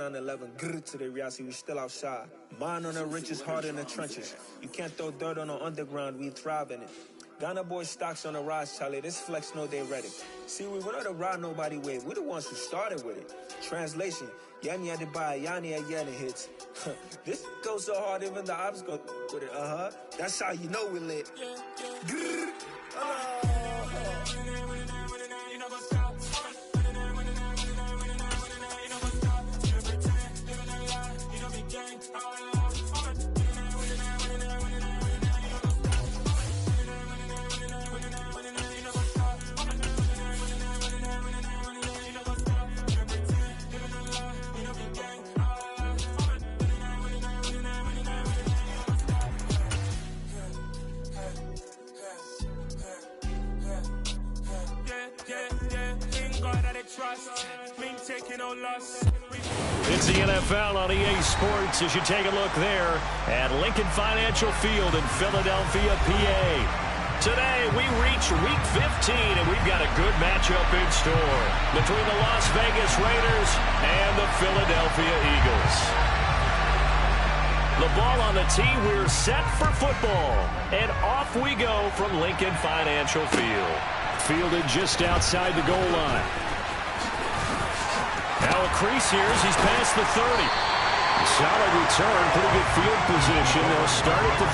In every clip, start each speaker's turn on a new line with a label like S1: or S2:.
S1: up 9/11. Grr to the reality, we still outside. Mine on the riches, heart in the trenches. You can't throw dirt on the underground, we thrive in it. Ghana boys stocks on the rise, Charlie. This flex know they ready. See, we're not the ride nobody wave. We're the ones who started with it. Translation, Yani had to buy Yani at Yanni hits. This goes so hard, even the ops go with it. That's how you know we lit. Grr.
S2: It's the NFL on EA Sports as you take a look there at Lincoln Financial Field in Philadelphia, PA. Today we reach Week 15 and we've got a good matchup in store between the Las Vegas Raiders and the Philadelphia Eagles. The ball on the tee, we're set for football. And off we go from Lincoln Financial Field. Fielded just outside the goal line. Now a crease here as he's past the 30. Solid return, pretty good field position. They'll start at the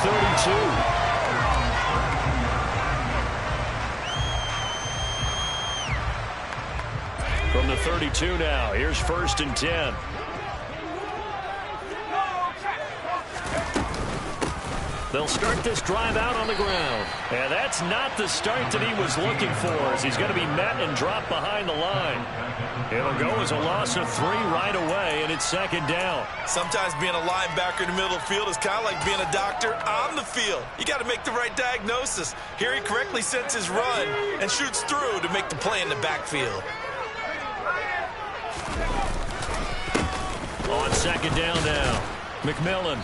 S2: 32. From the 32 now, here's 1st and 10. They'll start this drive out on the ground. And that's not the start that he was looking for, as he's going to be met and dropped behind the line. It'll go as a loss of 3 right away, and it's 2nd down.
S3: Sometimes being a linebacker in the middle of the field is kind of like being a doctor on the field. You got to make the right diagnosis. Here he correctly sets his run and shoots through to make the play in the backfield.
S2: On 2nd down now, McMillan.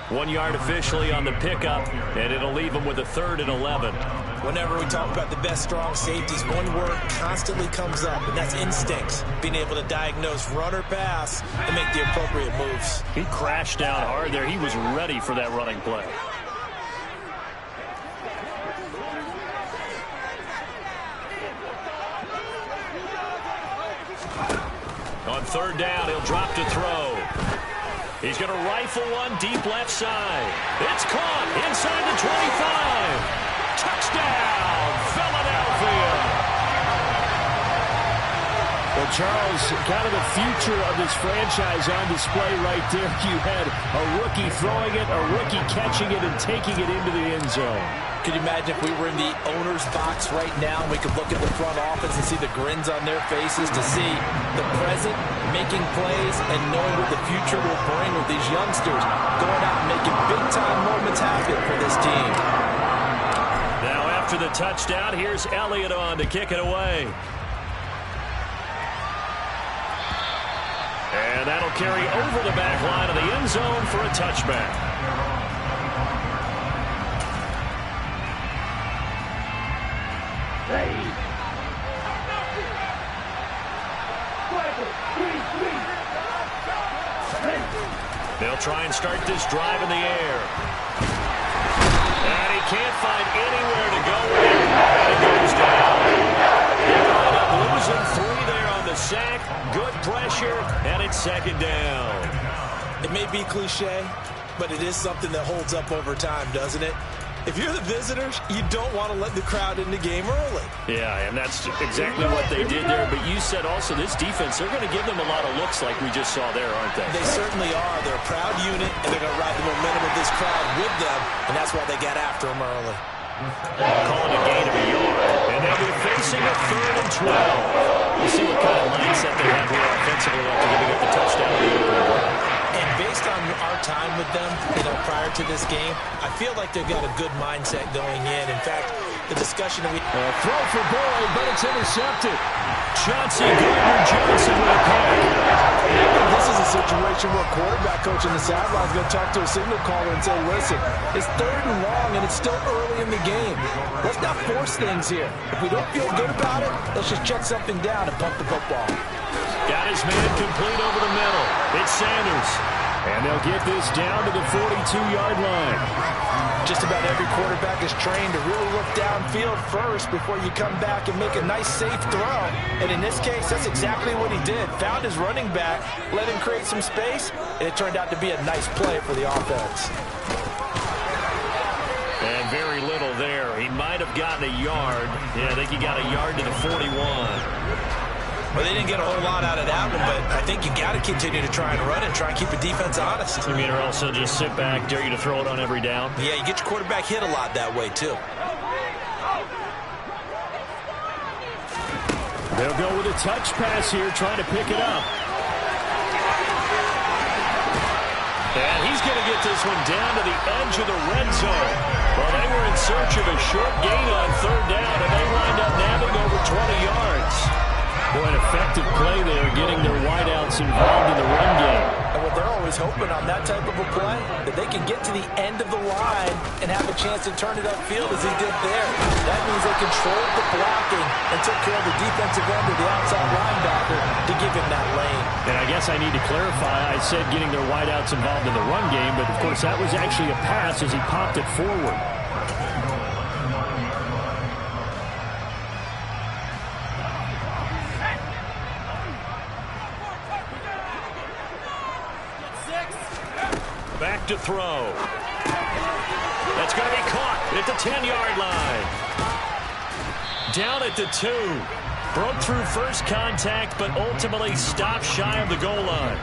S2: 1 yard officially on the pickup, and it'll leave him with a 3rd and 11.
S3: Whenever we talk about the best strong safeties, one word constantly comes up, and that's instincts. Being able to diagnose run or pass and make the appropriate moves.
S2: He crashed down hard there. He was ready for that running play. On 3rd down, he'll drop to throw. He's going to rifle one deep left side. It's caught inside the 25. Touchdown, Philadelphia.
S4: Well, Charles, kind of the future of this franchise on display right there. You had a rookie throwing it, a rookie catching it, and taking it into the end zone.
S3: Could you imagine if we were in the owner's box right now and we could look at the front office and see the grins on their faces, to see the present making plays and knowing what the future will bring with these youngsters going out and making big-time moments happen for this team.
S2: Now after the touchdown, here's Elliott on to kick it away. And that'll carry over the back line of the end zone for a touchback. They'll try and start this drive in the air. And he can't find anywhere to go with, and it goes down. They wind up losing 3 there on the sack. Good pressure, and it's 2nd down.
S3: It may be cliche, but it is something that holds up over time, doesn't it? If you're the visitors, you don't want to let the crowd in the game early.
S2: Yeah, and that's exactly what they did there. But you said also this defense, they're going to give them a lot of looks like we just saw there, aren't they?
S3: They certainly are. They're a proud unit, and they're going to ride the momentum of this crowd with them, and that's why they got after them early.
S2: Calling a gain of a yard. And now they're facing a 3rd and 12. We'll see what kind of mindset they have here offensively after giving up the touchdown to the opening drive.
S3: And based on our time with them, prior to this game, I feel like they've got a good mindset going in. In fact, the discussion that we...
S4: throw for Boyd, but it's intercepted.
S2: Chauncey Gardner-Johnson with a pick.
S5: This is a situation where quarterback coach in the sideline is going to talk to a signal caller and say, listen, it's 3rd and long and it's still early in the game. Let's not force things here. If we don't feel good about it, let's just check something down and pump the football.
S2: Got his man complete over the
S4: And they'll get this down to the 42-yard line.
S5: Just about every quarterback is trained to really look downfield first before you come back and make a nice, safe throw. And in this case, that's exactly what he did. Found his running back, let him create some space, and it turned out to be a nice play for the offense.
S2: And very little there. He might have gotten a yard. Yeah, I think he got a yard to the 41.
S3: Well, they didn't get a whole lot out of that one, but I think you got to continue to try and run and try and keep the defense honest.
S2: You mean, or else they'll just sit back, dare you to throw it on every down?
S3: Yeah, you get your quarterback hit a lot that way, too.
S4: They'll go with a touch pass here, trying to pick it up.
S2: And he's going to get this one down to the edge of the red zone. Well, they were in search of a short gain on third down, and they wind up nabbing over 20 yards. Boy, an effective play there, getting their wideouts involved in the run game.
S5: And what they're always hoping on that type of a play, that they can get to the end of the line and have a chance to turn it upfield as he did there. That means they controlled the blocking and took care of the defensive end of the outside linebacker to give him that lane.
S2: And I guess I need to clarify, I said getting their wideouts involved in the run game, but of course that was actually a pass as he popped it forward. Back to throw. That's going to be caught at the 10-yard line. Down at the 2. Broke through first contact, but ultimately stopped shy of the goal line.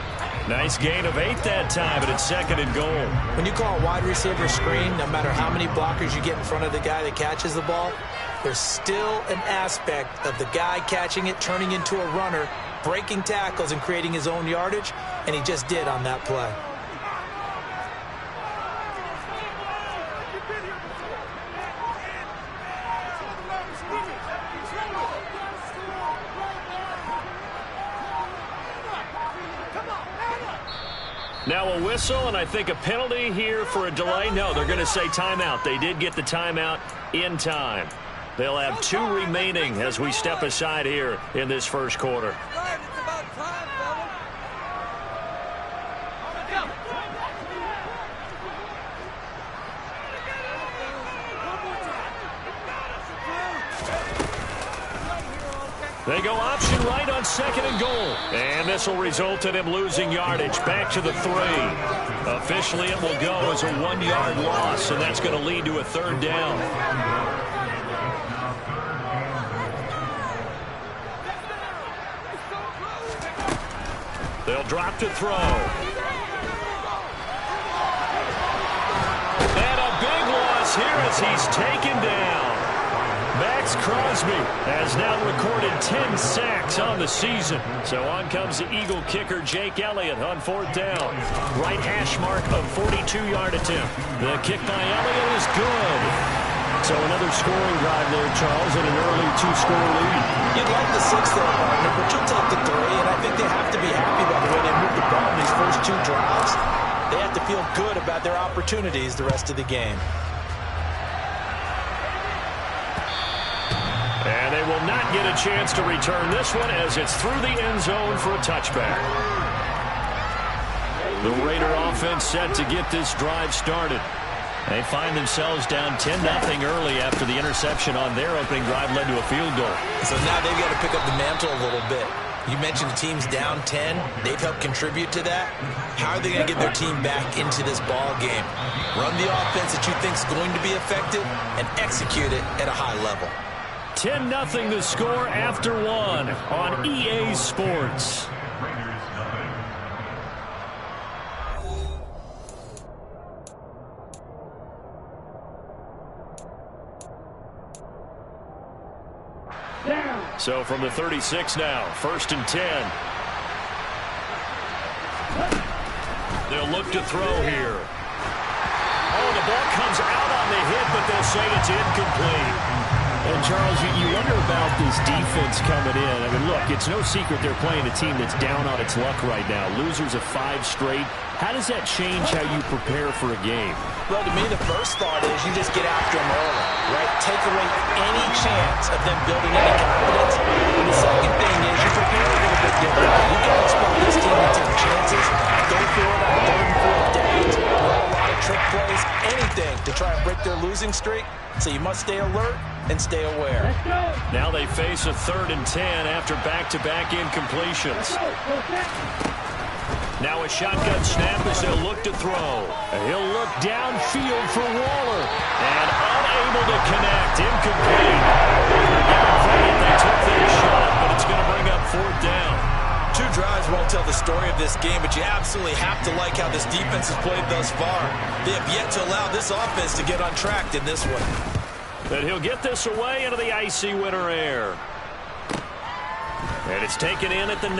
S2: Nice gain of 8 that time, but it's second and goal.
S5: When you call a wide receiver screen, no matter how many blockers you get in front of the guy that catches the ball, there's still an aspect of the guy catching it, turning into a runner, breaking tackles and creating his own yardage, and he just did on that play.
S2: Now a whistle, and I think a penalty here for a delay. No, they're going to say timeout. They did get the timeout in time. They'll have 2 remaining as we step aside here in this first quarter. They go option right on second and goal. And this will result in him losing yardage. Back to the 3. Officially, it will go as a 1-yard loss, and that's going to lead to a third down. They'll drop to throw. And a big loss here as he's taken down. Max Crosby has now recorded 10 sacks on the season. So on comes the Eagle kicker, Jake Elliott, on 4th down. Right hash mark of 42-yard attempt. The kick by Elliott is good. So another scoring drive there, Charles, and an early 2-score lead.
S5: You'd like the 6 there, partner, but you'll take the 3, and I think they have to be happy by the way they moved the ball in these first 2 drives. They have to feel good about their opportunities the rest of the game.
S2: And they will not get a chance to return this one as it's through the end zone for a touchback. The Raider offense set to get this drive started. They find themselves down 10-0 early after the interception on their opening drive led to a field goal.
S3: So now they've got to pick up the mantle a little bit. You mentioned the team's down 10. They've helped contribute to that. How are they going to get their team back into this ball game? Run the offense that you think is going to be effective and execute it at a high level.
S2: 10-0 the score after 1 on EA Sports. So from the 36 now, 1st and 10. They'll look to throw here. Oh, the ball comes out on the hit, but they'll say it's incomplete.
S4: And, Charles, you wonder about this defense coming in. I mean, look, it's no secret they're playing a team that's down on its luck right now. Losers of 5 straight. How does that change how you prepare for a game?
S5: Well, to me, the first thought is you just get after them early, right? Take away any chance of them building any confidence. And the second thing is you prepare a little bit differently. You can expect this team to take chances, go for it on 3rd and 4 losing streak, so you must stay alert and stay aware.
S2: Now they face a 3rd and 10 after back-to-back incompletions. Now a shotgun snap as they'll look to throw.
S4: He'll look downfield for Waller.
S2: And unable to connect. Incomplete. They took their shot, but it's going to bring up 4th down.
S3: 2 drives won't tell the story of this game, but you absolutely have to like how this defense has played thus far. They have yet to allow this offense to get untracked in this one.
S2: But he'll get this away into the icy winter air. And it's taken in at the 9.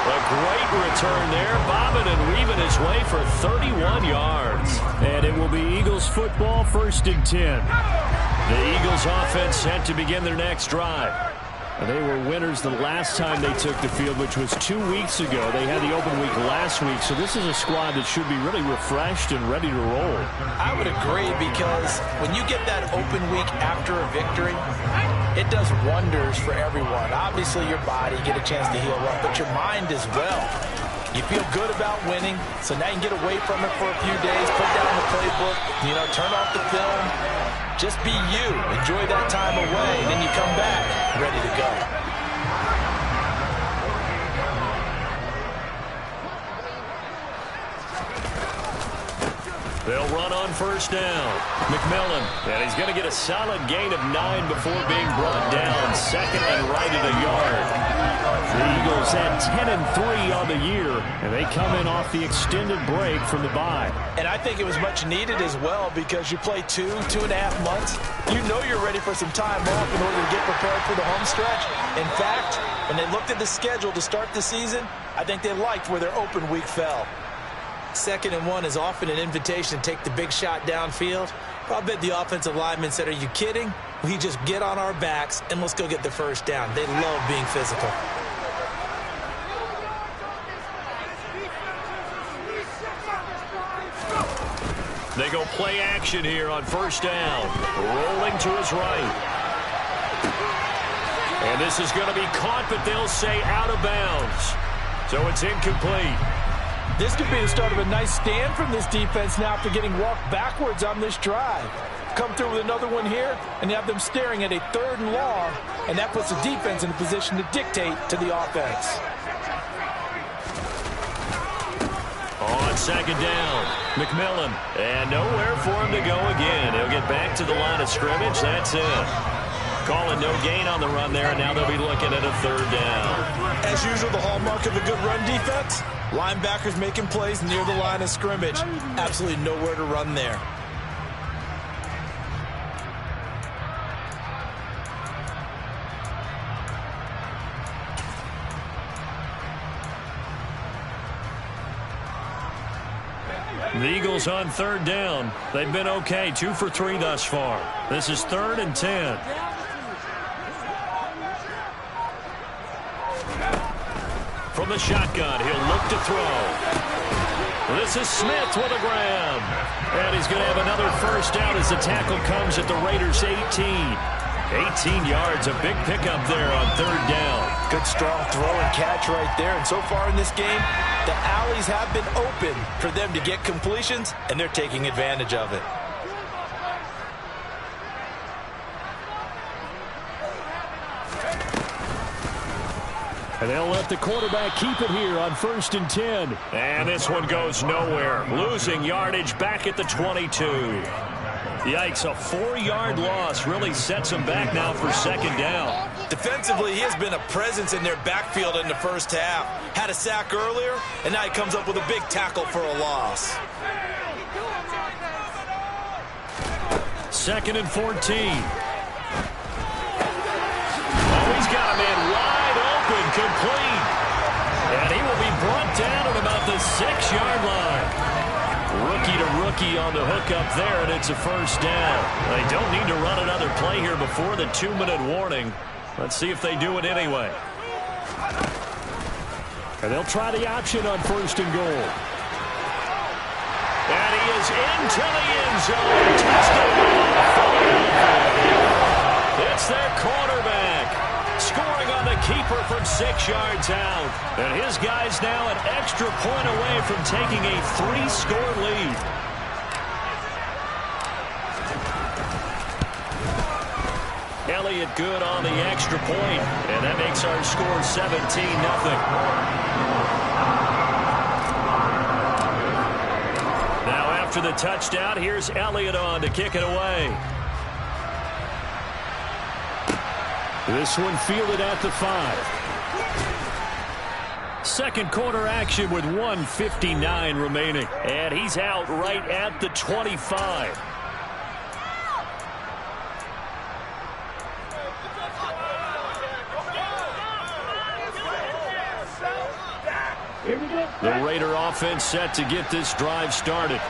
S2: A great return there, bobbing and weaving his way for 31 yards.
S4: And it will be Eagles football, 1st and 10.
S2: The Eagles offense set to begin their next drive.
S4: They were winners the last time they took the field, which was 2 weeks ago. They had the open week last week, so this is a squad that should be really refreshed and ready to roll.
S5: I would agree, because when you get that open week after a victory, it does wonders for everyone. Obviously, your body, get a chance to heal up, but your mind as well. You feel good about winning, so now you can get away from it for a few days, put down the playbook, turn off the film. Just be you. Enjoy that time away. Then you come back ready to go.
S2: They'll run on 1st down. McMillan, and he's going to get a solid gain of 9 before being brought down. 2nd and right at a yard.
S4: The Eagles had 10-3 on the year, and they come in off the extended break from the bye.
S5: And I think it was much needed as well, because you play 2.5 months. You know you're ready for some time off in order to get prepared for the home stretch. In fact, when they looked at the schedule to start the season, I think they liked where their open week fell. 2nd and 1 is often an invitation to take the big shot downfield. But I bet the offensive linemen said, "Are you kidding? We just get on our backs and let's go get the 1st down." They love being physical.
S2: They go play action here on 1st down. Rolling to his right. And this is going to be caught, but they'll say out of bounds. So it's incomplete.
S5: This could be the start of a nice stand from this defense now after getting walked backwards on this drive. Come through with another one here, and you have them staring at a 3rd and long, and that puts the defense in a position to dictate to the offense.
S2: On 2nd down, McMillan, and nowhere for him to go again. He'll get back to the line of scrimmage. That's it. Calling no gain on the run there, and now they'll be looking at a 3rd down.
S5: As usual, the hallmark of a good run defense, linebackers making plays near the line of scrimmage. Absolutely nowhere to run there.
S2: The Eagles on 3rd down. They've been okay, 2 for 3 thus far. This is 3rd and 10. From the shotgun, he'll look to throw. This is Smith with a grab. And he's going to have another 1st down as the tackle comes at the Raiders' 18. 18 yards, a big pickup there on 3rd down.
S5: Good strong throw and catch right there. And so far in this game, the alleys have been open for them to get completions, and they're taking advantage of it.
S4: And they'll let the quarterback keep it here on 1st and 10.
S2: And this one goes nowhere. Losing yardage back at the 22. Yikes, a 4-yard loss really sets him back now for 2nd down.
S3: Defensively, he has been a presence in their backfield in the first half. Had a sack earlier, and now he comes up with a big tackle for a loss.
S2: 2nd and 14. Oh, he's got a man wide open, complete. And he will be brought down at about the 6-yard line. Rookie to rookie on the hookup there, and it's a 1st down. They don't need to run another play here before the 2-minute warning. Let's see if they do it anyway.
S4: And they'll try the option on 1st and goal.
S2: And he is into the end zone. Touchdown. It's their quarterback. Scoring on the keeper from 6 yards out. And his guy's now an extra point away from taking a 3-score lead. Elliott good on the extra point, and that makes our score 17-0. Now after the touchdown, here's Elliott on to kick it away.
S4: This one fielded at the 5. Second quarter action with 1:59 remaining.
S2: And he's out right at the 25. The Raider offense set to get this drive started.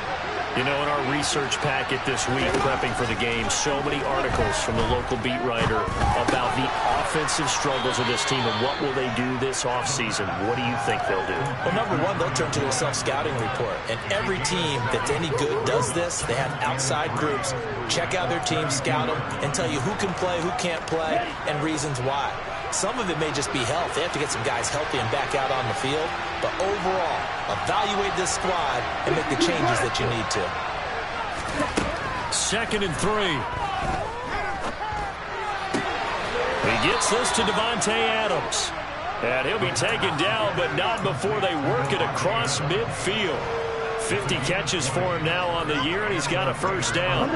S2: You know, in our research packet this week, prepping for the game, so many articles from the local beat writer about the offensive struggles of this team and what will they do this offseason. What do you think they'll do?
S3: Well, number one, they'll turn to their self-scouting report. And every team that's any good does this. They have outside groups. Check out their team, scout them, and tell you who can play, who can't play, and reasons why. Some of it may just be health. They have to get some guys healthy and back out on the field. But overall, evaluate this squad and make the changes that you need to.
S2: 2nd and 3. He gets this to Devontae Adams. And he'll be taken down, but not before they work it across midfield. 50 catches for him now on the year, and he's got a first down.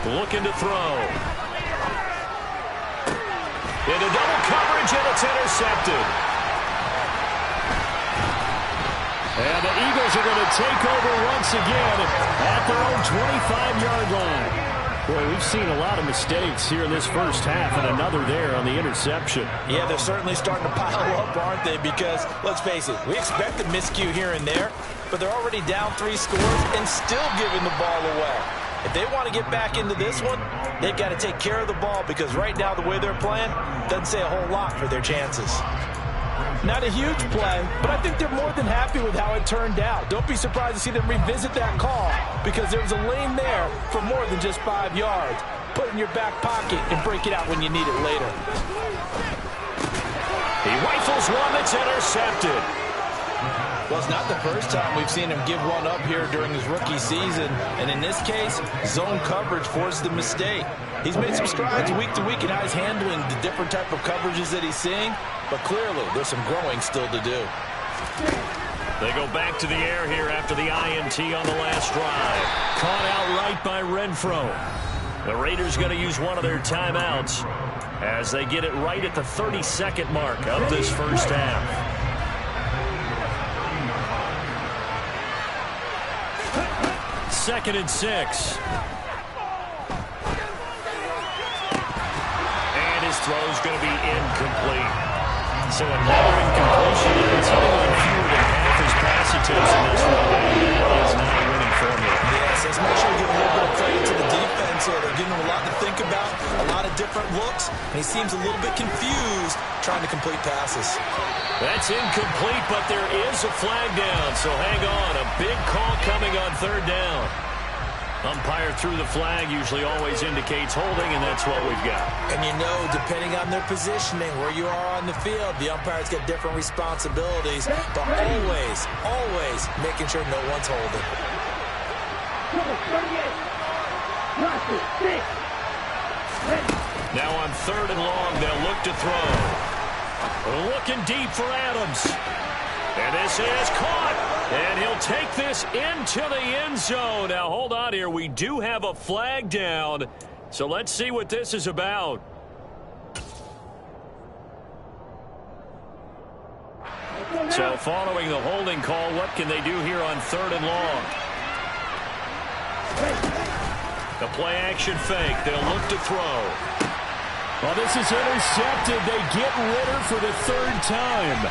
S2: Looking to throw. Into double coverage, and it's intercepted. And the Eagles are going to take over once again at their own 25-yard line.
S4: Boy, we've seen a lot of mistakes here in this first half, and another there on the interception.
S3: Yeah, they're certainly starting to pile up, aren't they? Because, let's face it, we expect a miscue here and there, but they're already down 3 scores and still giving the ball away. If they want to get back into this one, they've got to take care of the ball because right now the way they're playing doesn't say a whole lot for their chances.
S5: Not a huge play, but I think they're more than happy with how it turned out. Don't be surprised to see them revisit that call because there was a lane there for more than just 5 yards. Put it in your back pocket and break it out when you need it later.
S2: He rifles one that's intercepted.
S3: Well, it's not the first time we've seen him give one up here during his rookie season. And in this case, zone coverage forced the mistake. He's made some strides week to week in how he's handling the different type of coverages that he's seeing. But clearly, there's some growing still to do.
S2: They go back to the air here after the INT on the last drive. Caught outright by Renfro. The Raiders going to use one of their timeouts as they get it right at the 32nd mark of this first half. 2nd and 6. And his throw is going to be incomplete. So another incompletion. It's only on fewer than half his pass attempts in this one. That is not a winning formula.
S3: Yes, let's make sure we give a little bit of credit to the defense here. They're giving him a lot to think about, a lot of different looks, and he seems a little bit confused trying to complete passes.
S2: That's incomplete, but there is a flag down, so hang on. A big call coming on 3rd down. Umpire threw the flag, usually always indicates holding, and that's what we've got.
S3: And you know, depending on their positioning, where you are on the field, the umpires get different responsibilities, but always making sure no one's holding.
S2: Now on 3rd and long, they'll look to throw. Looking deep for Adams. And this is caught. And he'll take this into the end zone. Now, hold on here. We do have a flag down. So let's see what this is about. So following the holding call, what can they do here on 3rd and long? The play action fake. They'll look to throw.
S4: Well, this is intercepted. They get Ritter for the 3rd time.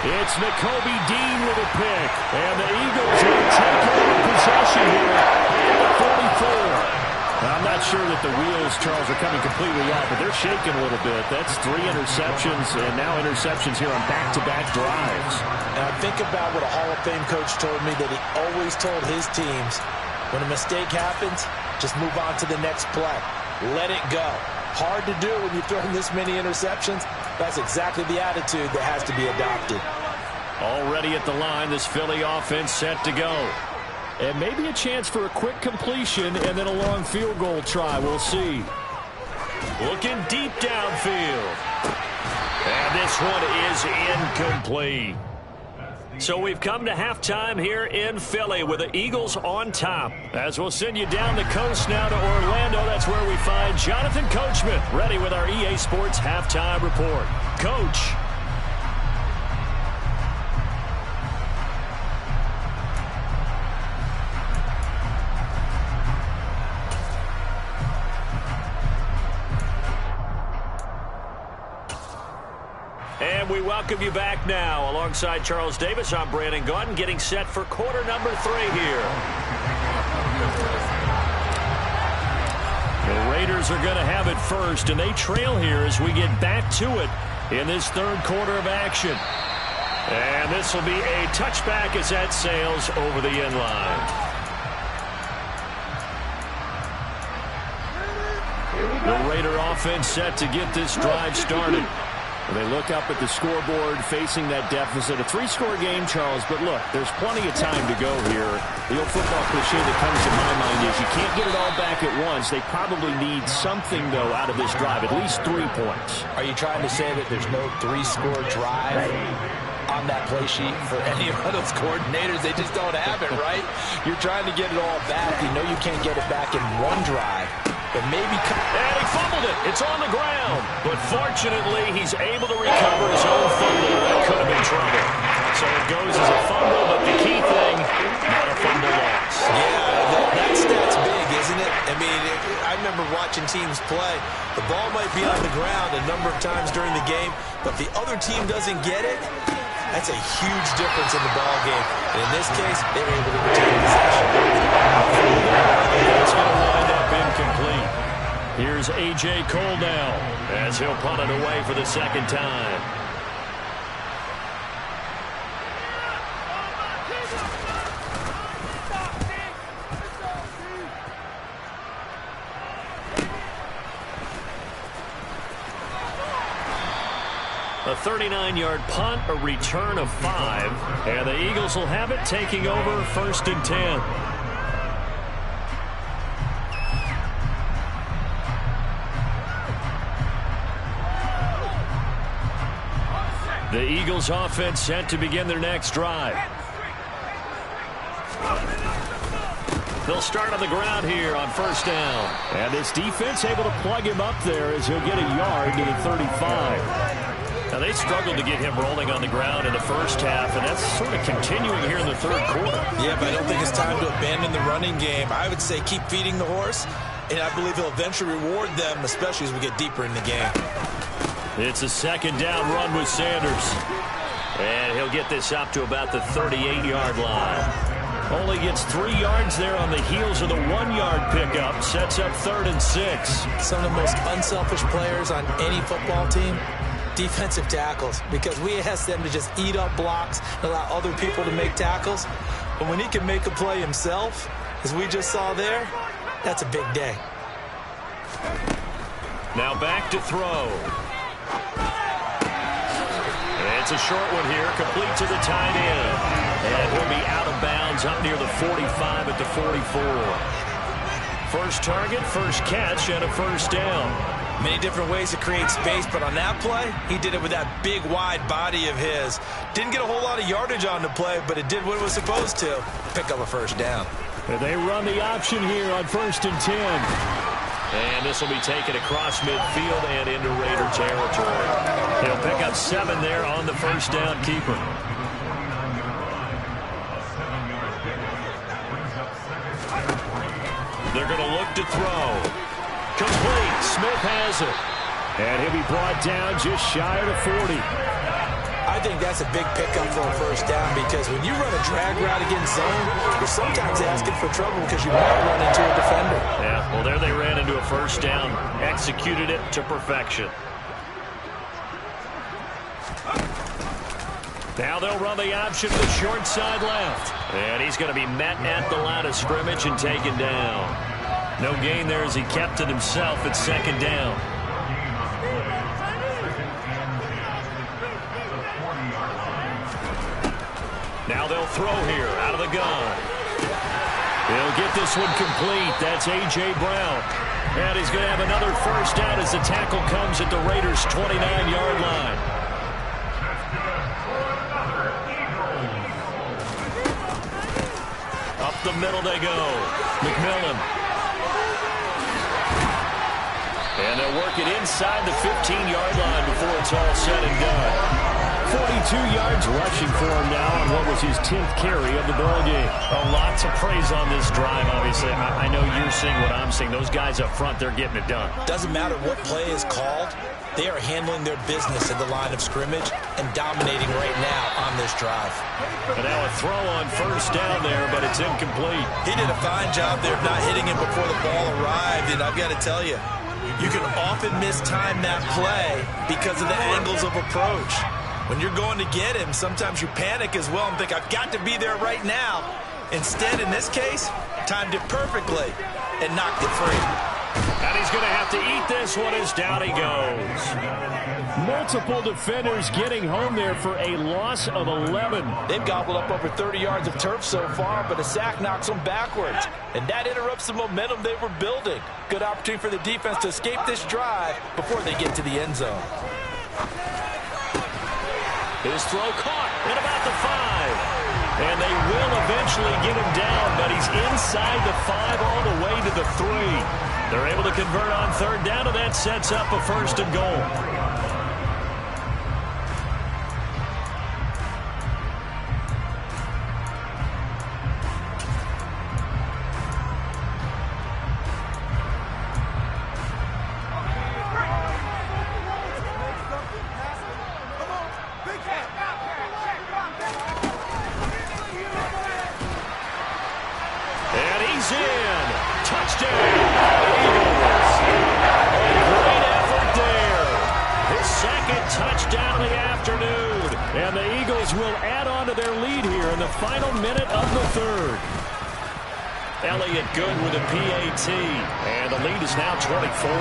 S4: It's Nakobe Dean with a pick. And the Eagles will take over possession here at the 44. Now, I'm not sure that the wheels, Charles, are coming completely off, but they're shaking a little bit. That's 3 interceptions, and now interceptions here on back-to-back drives.
S3: Now, think about what a Hall of Fame coach told me that he always told his teams, when a mistake happens, just move on to the next play.
S5: let it go. Hard to do when you've thrown this many interceptions. That's exactly the attitude that has to be adopted.
S2: Already at the line, this Philly offense set to go.
S4: And maybe a chance for a quick completion and then a long field goal try. We'll see.
S2: Looking deep downfield. And this one is incomplete. So we've come to halftime here in Philly with the Eagles on top. As we'll send you down the coast now to Orlando, that's where we find Jonathan Coachman ready with our EA Sports halftime report. Coach. And we welcome you back now. Alongside Charles Davis, I'm Brandon Gaudin, getting set for quarter number 3 here. The Raiders are going to have it first, and they trail here as we get back to it in this third quarter of action. And this will be a touchback as that sails over the end line. The Raider offense set to get this drive started.
S4: They look up at the scoreboard facing that deficit. A 3-score game, Charles, but look, there's plenty of time to go here. The old football cliche that comes to my mind is you can't get it all back at once. They probably need something, though, out of this drive, at least 3 points.
S5: Are you trying to say that there's no 3-score drive on that play sheet for any of those coordinators? They just don't have it, right? You're trying to get it all back. You know you can't get it back in one drive. But maybe...
S2: And he fumbled it. It's on the ground. But fortunately, he's able to recover his own fumble. That could have been trouble. So it goes as a fumble, but the key thing, not a fumble loss.
S6: Yeah, that stat's big, isn't it? I mean, I remember watching teams play. The ball might be on the ground a number of times during the game, but if the other team doesn't get it, that's a huge difference in the ball game. And in this case, they were able to retain possession.
S2: That's going to wind up incomplete. Here's A.J. Cole now as he'll punt it away for the second time. A 39-yard punt, a return of 5, and the Eagles will have it taking over 1st and 10. The Eagles offense set to begin their next drive. They'll start on the ground here on 1st down.
S4: And this defense able to plug him up there as he'll get a yard to the 35.
S2: Now, they struggled to get him rolling on the ground in the first half, and that's sort of continuing here in the third quarter.
S6: Yeah, but I don't think it's time to abandon the running game. I would say keep feeding the horse, and I believe he'll eventually reward them, especially as we get deeper in the game.
S2: It's a 2nd down run with Sanders. And he'll get this up to about the 38-yard line. Only gets 3 yards there on the heels of the 1-yard pickup. Sets up 3rd and 6.
S6: Some of the most unselfish players on any football team, defensive tackles, because we ask them to just eat up blocks and allow other people to make tackles. But when he can make a play himself, as we just saw there, that's a big day.
S2: Now back to throw. It's a short one here, complete to the tight end. And he'll be out of bounds up near the 45 at the 44. First target, first catch, and a 1st down.
S6: Many different ways to create space, but on that play, he did it with that big, wide body of his. Didn't get a whole lot of yardage on the play, but it did what it was supposed to. Pick up a 1st down.
S4: And they run the option here on 1st and 10.
S2: And this will be taken across midfield and into Raider territory. He'll pick up 7 there on the 1st down keeper. They're going to look to throw. Complete. Smith has it.
S4: And he'll be brought down just shy of the 40.
S6: I think that's a big pickup for a 1st down, because when you run a drag route against zone, you're sometimes asking for trouble because you might run into a defender.
S2: Yeah, well, there they ran into a 1st down. Executed it to perfection. Now they'll run the option to the short side left. And he's going to be met at the line of scrimmage and taken down. No gain there as he kept it himself at second down. Now they'll throw here out of the gun. He'll get this one complete. That's A.J. Brown. And he's going to have another first down as the tackle comes at the Raiders' 29-yard line. Up the middle they go. McMillan. And they'll work it inside the 15-yard line before it's all said and done.
S4: 42 yards rushing for him now on what was his 10th carry of the ball game.
S2: Lots of praise on this drive, obviously. I know you're seeing what I'm seeing. Those guys up front, they're getting it done.
S6: Doesn't matter what play is called. They are handling their business at the line of scrimmage and dominating right now on this drive.
S2: And now a throw on first down there, but it's incomplete.
S6: He did a fine job there of not hitting him before the ball arrived, and I've got to tell you, you can often mistime that play because of the angles of approach. When you're going to get him, sometimes you panic as well and think, I've got to be there right now. Instead, in this case, timed it perfectly and knocked it free.
S2: And he's going to have to eat this one as down he goes.
S4: Multiple defenders getting home there for a loss of 11.
S5: They've gobbled up over 30 yards of turf so far, but a sack knocks them backwards. And that interrupts the momentum they were building. Good opportunity for the defense to escape this drive before they get to the end zone.
S2: His throw caught at about the 5. And they will eventually get him down, but he's inside the 5 all the way to the 3. They're able to convert on third down, and that sets up a first and goal. Good with a PAT, and the lead is now 24.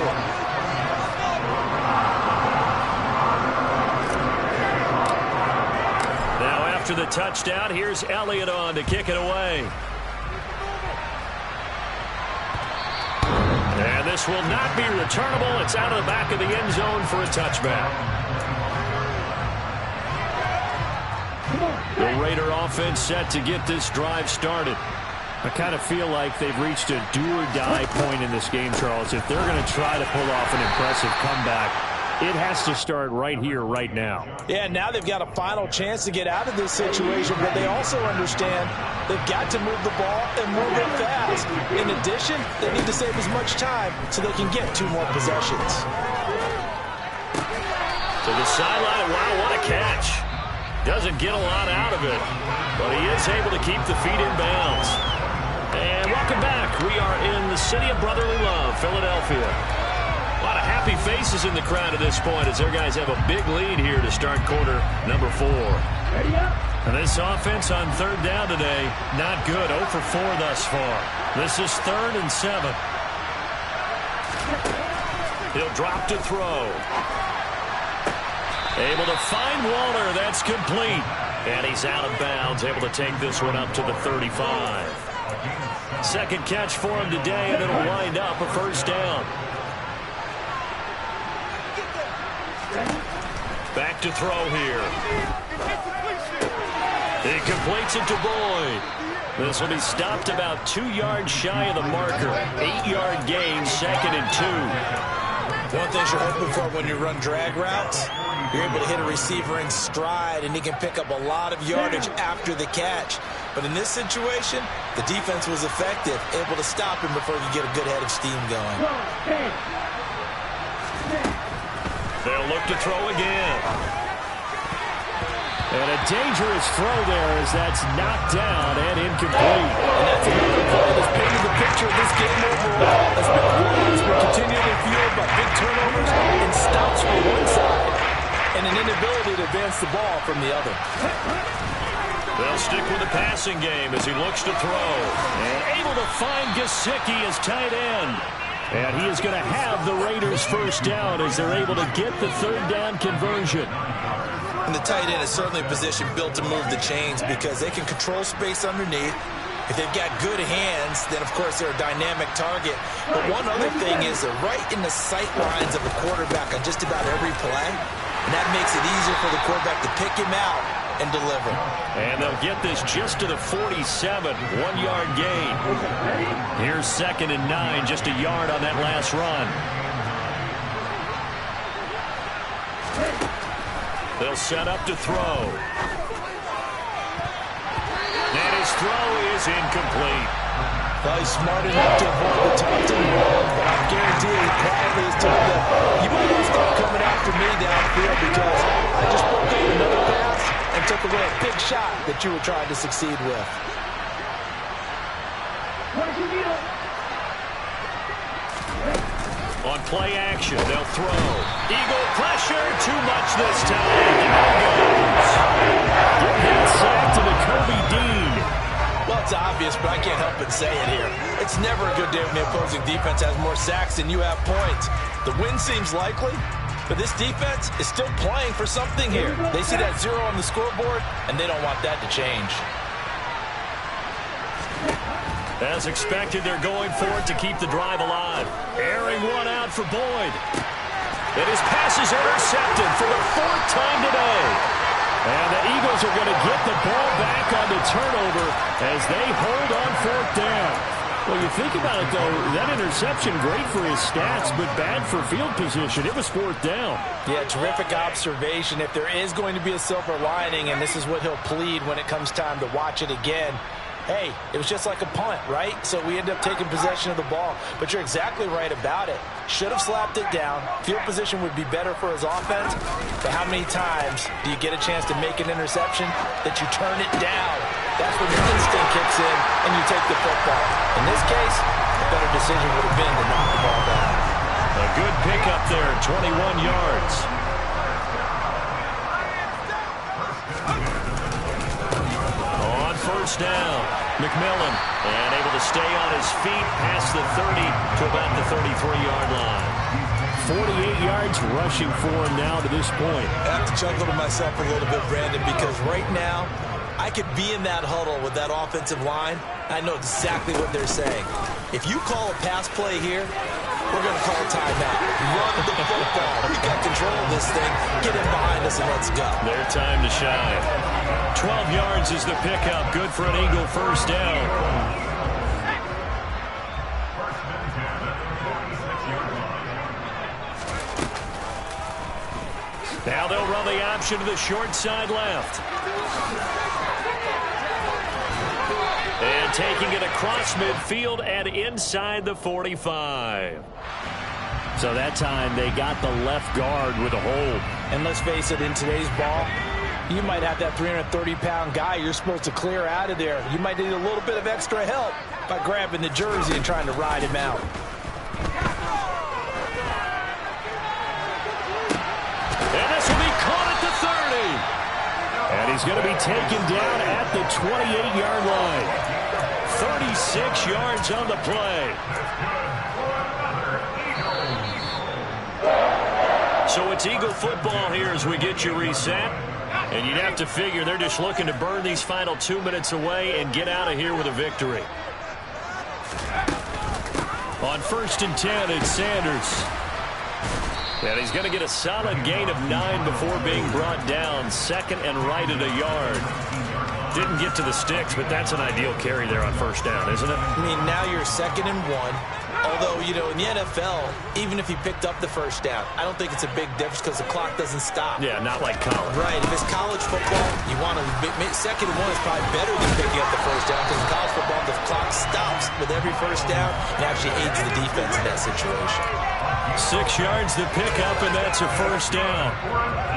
S2: Now after the touchdown, here's Elliott on to kick it away. And this will not be returnable. It's out of the back of the end zone for a touchback. The Raider offense set to get this drive started. I kind of feel like they've reached a do-or-die point in this game, Charles. If they're going to try to pull off an impressive comeback, it has to start right here, right now.
S5: Yeah, now they've got a final chance to get out of this situation, but they also understand they've got to move the ball and move it fast. In addition, they need to save as much time so they can get 2 more possessions.
S2: To the sideline, wow, what a catch. Doesn't get a lot out of it, but he is able to keep the feet in bounds. And welcome back. We are in the city of brotherly love, Philadelphia. A lot of happy faces in the crowd at this point as their guys have a big lead here to start quarter number 4. And this offense on third down today, not good. 0 for 4 thus far. This is 3rd and 7. He'll drop to throw. Able to find Waller. That's complete. And he's out of bounds, able to take this one up to the 35. Second catch for him today, and it'll wind up a first down. Back to throw here. He completes it to Boyd. This will be stopped about 2 yards shy of the marker. 8-yard gain, 2nd and 2.
S6: One thing you're hoping for when you run drag routes, you're able to hit a receiver in stride, and he can pick up a lot of yardage after the catch. But in this situation, the defense was effective, able to stop him before he could get a good head of steam going.
S2: They'll look to throw again.
S4: And a dangerous throw there as that's knocked down and incomplete.
S5: And that's another play that's painted the picture of this game overall. As McLaurin's been continually fueled by big turnovers and stops for one side and an inability to advance the ball from the other.
S2: They'll stick with the passing game as he looks to throw.
S4: And able to find Gesicki as tight end. And he is going to have the Raiders first down as they're able to get the third down conversion.
S6: And the tight end is certainly a position built to move the chains because they can control space underneath. If they've got good hands, then, of course, they're a dynamic target. But one other thing is they're right in the sight lines of the quarterback on just about every play. And that makes it easier for the quarterback to pick him out and deliver.
S2: And they'll get this just to the 47, 1-yard gain. Here's 2nd and 9, just a yard on that last run. They'll set up to throw. And his throw is incomplete.
S5: Well, he's smart enough to avoid the taunting, but I guarantee he quietly has told them, you might want to start coming after me downfield because I just broke up another pass and took away a big shot that you were trying to succeed with.
S2: On play action, they'll throw. Eagle pressure, too much this time. Down goes.
S4: Getting sacked to Nakobe Dean.
S6: Well, it's obvious, but I can't help but say it here. It's never a good day when the opposing defense has more sacks than you have points. The win seems likely, but this defense is still playing for something here. They see that 0 on the scoreboard, and they don't want that to change.
S2: As expected, they're going for it to keep the drive alive. Airing one out for Boyd. And his pass is intercepted for the 4th time today. And the Eagles are going to get the ball back on the turnover as they hold on 4th down. Well, you think about it, though, that interception, great for his stats, but bad for field position. It was 4th down.
S5: Yeah, terrific observation. If there is going to be a silver lining, and this is what he'll plead when it comes time to watch it again, hey, it was just like a punt, right? So we end up taking possession of the ball. But you're exactly right about it. Should have slapped it down. Field position would be better for his offense. But how many times do you get a chance to make an interception that you turn it down? That's when your instinct kicks in and you take the football. In this case, a better decision would have been to knock the ball down.
S2: A good pickup there, 21 yards. On 1st down, McMillan, and able to stay on his feet past the 30 to about the 33-yard line.
S4: 48 yards rushing for him now to this point.
S6: I have to chuckle to myself a little bit, Brandon, because right now I could be in that huddle with that offensive line. I know exactly what they're saying. If you call a pass play here, we're going to call a timeout. Run the football. We got control of this thing. Get him behind us and let's go.
S2: Their time to shine. 12 yards is the pickup. Good for an Eagle 1st down. Now they'll run the option to the short side left. And taking it across midfield and inside the 45.
S4: So that time they got the left guard with a hold.
S5: And let's face it, in today's ball, you might have that 330-pound guy you're supposed to clear out of there. You might need a little bit of extra help by grabbing the jersey and trying to ride him out.
S2: And this will be caught at the 30.
S4: And he's going to be taken down at the 28-yard line.
S2: 36 yards on the play. So it's Eagle football here as we get you reset. And you'd have to figure they're just looking to burn these final 2 minutes away and get out of here with a victory. On 1st and 10, it's Sanders. And he's going to get a solid gain of 9 before being brought down. 2nd and right at a yard. Didn't get to the sticks, but that's an ideal carry there on 1st down, isn't it?
S6: I mean, now you're 2nd and 1. Although, you know, in the NFL, even if he picked up the 1st down, I don't think it's a big difference because the clock doesn't stop.
S2: Yeah, not like college.
S6: Right. If it's college football, you want to 2nd and 1 is probably better than picking up the 1st down because in college football, the clock stops with every 1st down and actually aids the defense in that situation.
S2: 6 yards the pickup, and that's a 1st down.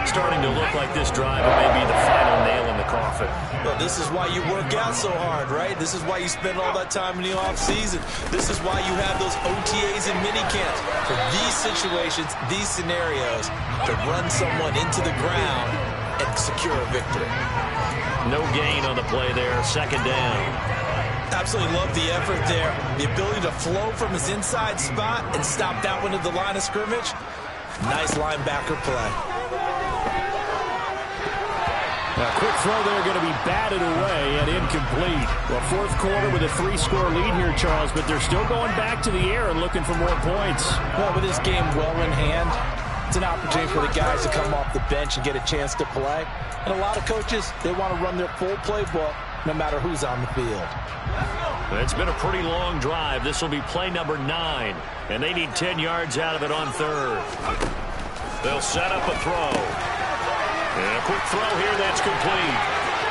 S2: Starting to look like this drive may be the final nail in the coffin.
S6: Well, this is why you work out so hard, right? This is why you spend all that time in the offseason. This is why you have those OTAs and minicamps. For these situations, these scenarios, to run someone into the ground and secure a victory.
S2: No gain on the play there. Second down.
S3: Absolutely love the effort there. The ability to flow from his inside spot and stop that one at the line of scrimmage. Nice linebacker play.
S4: A quick throw there going to be batted away and incomplete. Well, fourth quarter with a 3-score lead here, Charles, but they're still going back to the air and looking for more points.
S5: Well, with this game well in hand, it's an opportunity for the guys to come off the bench and get a chance to play. And a lot of coaches, they want to run their full playbook no matter who's on the field.
S2: It's been a pretty long drive. This will be play number 9, and they need 10 yards out of it on third. They'll set up a throw. And a quick throw here that's complete.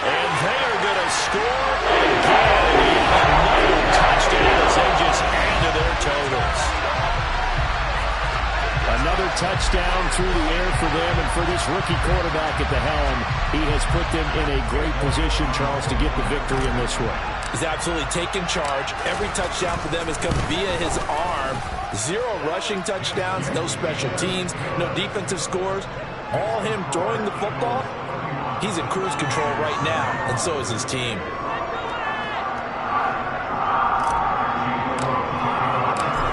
S2: And they are going to score again. Another touchdown as they just add to their totals.
S4: Another touchdown through the air for them, and for this rookie quarterback at the helm, he has put them in a great position, Charles, to get the victory in this one.
S5: He's absolutely taken charge. Every touchdown for them has come via his arm. 0 rushing touchdowns, no special teams, no defensive scores. All him throwing the football. He's in cruise control right now, and so is his team.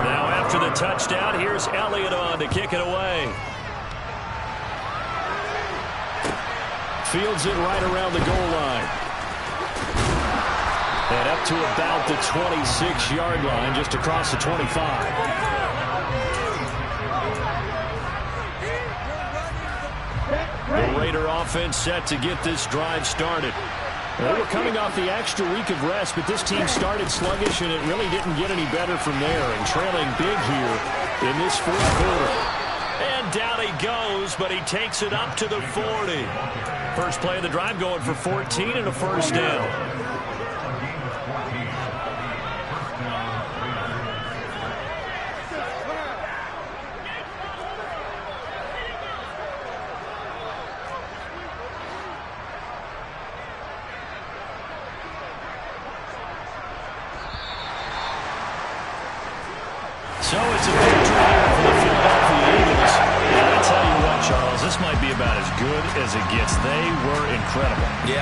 S2: Now after the touchdown, here's Elliott on to kick it away.
S4: Fields it right around the goal line. And up to about the 26-yard line, just across the 25.
S2: The Raider offense set to get this drive started.
S4: They were coming off the extra week of rest, but this team started sluggish, and it really didn't get any better from there, and trailing big here in this fourth quarter.
S2: And down he goes, but he takes it up to the 40. First play of the drive going for 14 and a first down. So it's a victory here for the Philadelphia Eagles. And I tell you what, Charles, this might be about as good as it gets. They were incredible.
S3: Yeah.